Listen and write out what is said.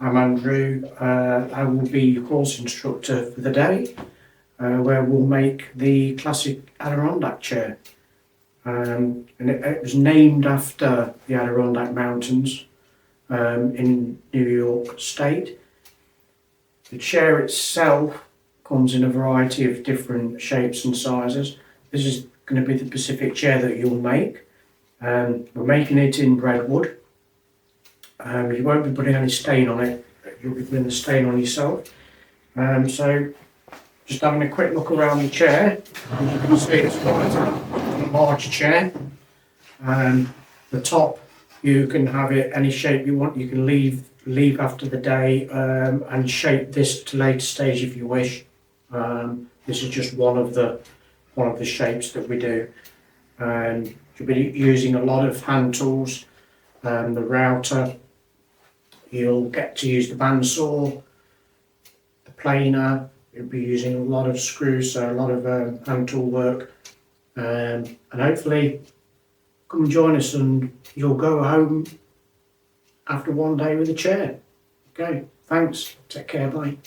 I'm Andrew. I will be your course instructor for the day, where we'll make the classic Adirondack chair. And it was named after the Adirondack Mountains in New York State. The chair itself comes in a variety of different shapes and sizes. This is going to be the specific chair that you'll make. We're making it in redwood. You won't be putting any stain on it, you'll be putting the stain on yourself. So just having a quick look around the chair, as you can see it's quite a large chair. The top, you can have it any shape you want. You can leave after the day and shape this to later stage if you wish. This is just one of the shapes that we do. You'll be using a lot of hand tools, the router. You'll get to use the bandsaw, the planer. You'll be using a lot of screws, so a lot of hand tool work. And hopefully come and join us and you'll go home after one day with a chair. Okay, thanks, take care, bye.